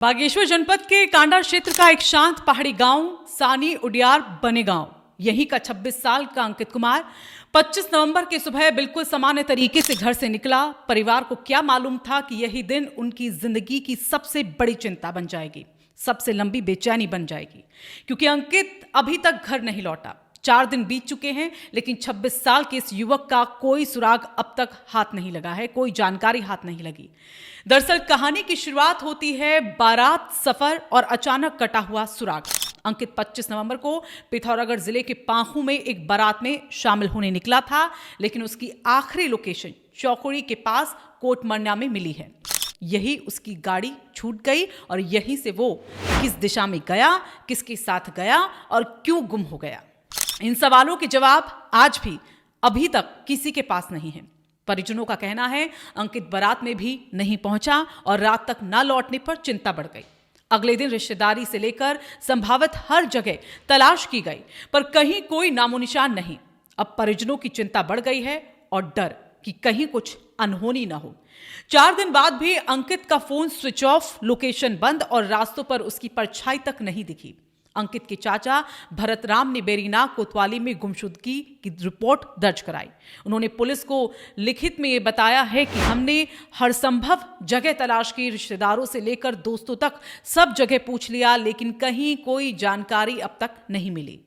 बागेश्वर जनपद के कांडा क्षेत्र का एक शांत पहाड़ी गांव सानी उडियार बने गांव यहीं का 26 साल का अंकित कुमार 25 नवंबर की सुबह बिल्कुल सामान्य तरीके से घर से निकला। परिवार को क्या मालूम था कि यही दिन उनकी जिंदगी की सबसे बड़ी चिंता बन जाएगी, सबसे लंबी बेचैनी बन जाएगी, क्योंकि अंकित अभी तक घर नहीं लौटा। 4 दिन बीत चुके हैं, लेकिन 26 साल के इस युवक का कोई सुराग अब तक हाथ नहीं लगा है, कोई जानकारी हाथ नहीं लगी। दरअसल कहानी की शुरुआत होती है बारात सफर और अचानक कटा हुआ सुराग। अंकित 25 नवंबर को पिथौरागढ़ जिले के पांखू में एक बारात में शामिल होने निकला था, लेकिन उसकी आखिरी लोकेशन चौकुड़ी के पास कोटमन्या में मिली है। यही उसकी गाड़ी छूट गई और यहीं से वो किस दिशा में गया, किसके साथ गया और क्यों गुम हो गया, इन सवालों के जवाब आज भी अभी तक किसी के पास नहीं है। परिजनों का कहना है अंकित बारात में भी नहीं पहुंचा और रात तक न लौटने पर चिंता बढ़ गई। अगले दिन रिश्तेदारी से लेकर संभावित हर जगह तलाश की गई, पर कहीं कोई नामोनिशान नहीं। अब परिजनों की चिंता बढ़ गई है और डर कि कहीं कुछ अनहोनी न हो। 4 दिन बाद भी अंकित का फोन स्विच ऑफ, लोकेशन बंद और रास्तों पर उसकी परछाई तक नहीं दिखी। अंकित के चाचा भरत राम ने बेरीनाग कोतवाली में गुमशुदगी की रिपोर्ट दर्ज कराई। उन्होंने पुलिस को लिखित में ये बताया है कि हमने हर संभव जगह तलाश की, रिश्तेदारों से लेकर दोस्तों तक सब जगह पूछ लिया, लेकिन कहीं कोई जानकारी अब तक नहीं मिली।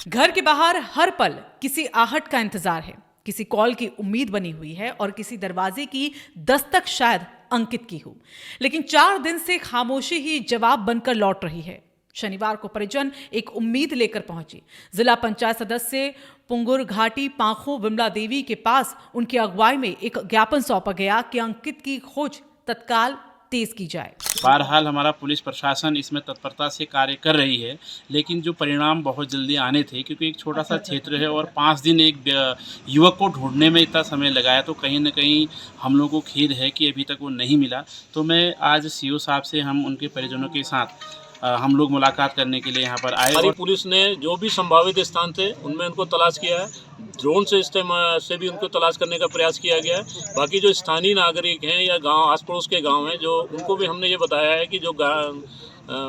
घर के बाहर हर पल किसी आहट का इंतजार है, किसी कॉल की उम्मीद बनी हुई है और किसी दरवाजे की दस्तक शायद अंकित की हो, लेकिन 4 दिन से खामोशी ही जवाब बनकर लौट रही है। शनिवार को परिजन एक उम्मीद लेकर पहुंची। जिला पंचायत सदस्य पुंगुर घाटी पांखो विमला देवी के पास उनकी अगुवाई में एक ज्ञापन सौंपा गया कि अंकित की खोज तत्काल तेज की जाए। बहरहाल हमारा पुलिस प्रशासन इसमें तत्परता से कार्य कर रही है, लेकिन जो परिणाम बहुत जल्दी आने थे, क्योंकि एक छोटा सा क्षेत्र है और 5 दिन एक युवक को ढूंढने में इतना समय लगाया, तो कहीं ना कहीं हम लोगों को खेद है कि अभी तक वो नहीं मिला। तो मैं आज सीओ साहब से हम उनके परिजनों के साथ हम लोग मुलाकात करने के लिए यहाँ पर आए। हमारी पुलिस ने जो भी संभावित स्थान थे उनमें उनको तलाश किया है। ड्रोन से भी उनको तलाश करने का प्रयास किया गया है। बाकी जो स्थानीय नागरिक हैं या गांव आस पड़ोस के गांव हैं, जो उनको भी हमने ये बताया है कि जो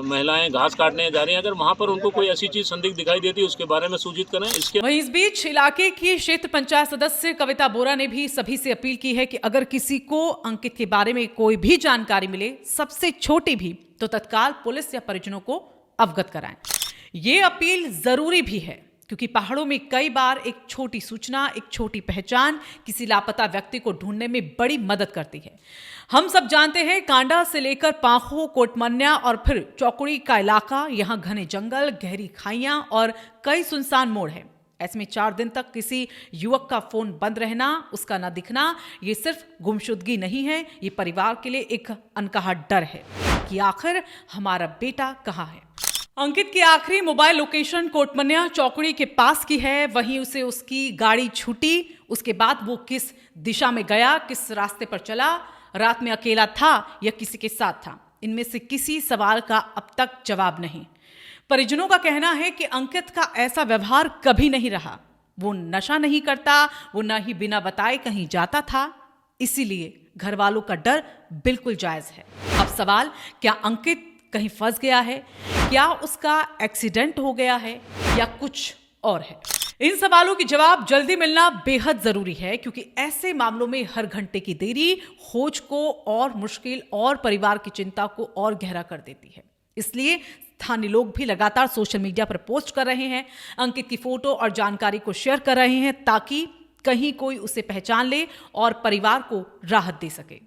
महिलाएं घास काटने जा रही हैं, अगर वहां पर उनको कोई ऐसी चीज संदिग्ध दिखाई देती है उसके बारे में सूचित करें। वहीं इस बीच इलाके की क्षेत्र पंचायत सदस्य कविता बोरा ने भी सभी से अपील की है कि अगर किसी को अंकित के बारे में कोई भी जानकारी मिले, सबसे छोटी भी, तो तत्काल पुलिस या परिजनों को अवगत कराएं। ये अपील जरूरी भी है, क्योंकि पहाड़ों में कई बार एक छोटी सूचना, एक छोटी पहचान किसी लापता व्यक्ति को ढूंढने में बड़ी मदद करती है। हम सब जानते हैं कांडा से लेकर पांखो, कोटमन्या और फिर चौकुड़ी का इलाका, यहाँ घने जंगल, गहरी खाइयां और कई सुनसान मोड़ हैं। ऐसे में 4 दिन तक किसी युवक का फोन बंद रहना, उसका ना दिखना, ये सिर्फ गुमशुदगी नहीं है, ये परिवार के लिए एक अनकहा डर है कि आखिर हमारा बेटा कहाँ है। अंकित की आखिरी मोबाइल लोकेशन कोटमन्या चौकुड़ी के पास की है। वहीं उसे उसकी गाड़ी छूटी, उसके बाद वो किस दिशा में गया, किस रास्ते पर चला, रात में अकेला था या किसी के साथ था, इनमें से किसी सवाल का अब तक जवाब नहीं। परिजनों का कहना है कि अंकित का ऐसा व्यवहार कभी नहीं रहा। वो नशा नहीं करता, वो ना ही बिना बताए कहीं जाता था, इसीलिए घर वालों का डर बिल्कुल जायज है। अब सवाल, क्या अंकित कहीं फंस गया है, क्या उसका एक्सीडेंट हो गया है या कुछ और है? इन सवालों के जवाब जल्दी मिलना बेहद जरूरी है, क्योंकि ऐसे मामलों में हर घंटे की देरी खोज को और मुश्किल और परिवार की चिंता को और गहरा कर देती है। इसलिए स्थानीय लोग भी लगातार सोशल मीडिया पर पोस्ट कर रहे हैं, अंकित की फोटो और जानकारी को शेयर कर रहे हैं, ताकि कहीं कोई उसे पहचान ले और परिवार को राहत दे सके।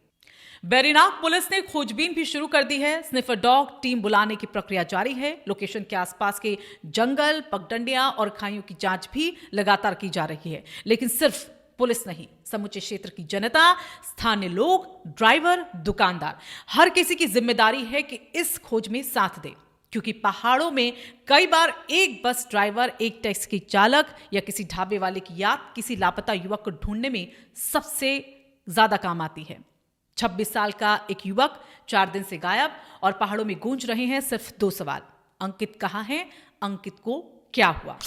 बेरीनाग पुलिस ने खोजबीन भी शुरू कर दी है। स्निफर डॉग टीम बुलाने की प्रक्रिया जारी है। लोकेशन के आसपास के जंगल, पगडंडियां और खाइयों की जांच भी लगातार की जा रही है, लेकिन सिर्फ पुलिस नहीं, समूचे क्षेत्र की जनता, स्थानीय लोग, ड्राइवर, दुकानदार, हर किसी की जिम्मेदारी है कि इस खोज में साथ दे, क्योंकि पहाड़ों में कई बार एक बस ड्राइवर, एक टैक्सी चालक या किसी ढाबे वाले की याद किसी लापता युवक को ढूंढने में सबसे ज्यादा काम आती है। 26 साल का एक युवक 4 दिन से गायब और पहाड़ों में गूंज रहे हैं सिर्फ 2 सवाल, अंकित कहाँ है, अंकित को क्या हुआ?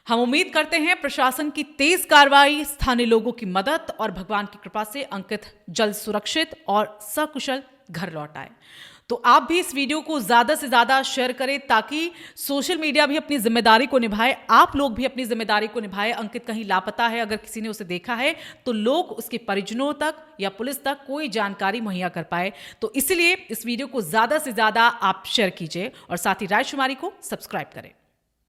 हम उम्मीद करते हैं प्रशासन की तेज कार्रवाई, स्थानीय लोगों की मदद और भगवान की कृपा से अंकित जल्द सुरक्षित और सकुशल घर लौट आए। तो आप भी इस वीडियो को ज्यादा से ज्यादा शेयर करें ताकि सोशल मीडिया भी अपनी जिम्मेदारी को निभाए, आप लोग भी अपनी जिम्मेदारी को निभाए। अंकित कहीं लापता है, अगर किसी ने उसे देखा है तो लोग उसके परिजनों तक या पुलिस तक कोई जानकारी मुहैया कर पाए। तो इसलिए इस वीडियो को ज्यादा से ज्यादा आप शेयर कीजिए और साथ ही राजकुमारी को सब्सक्राइब करें।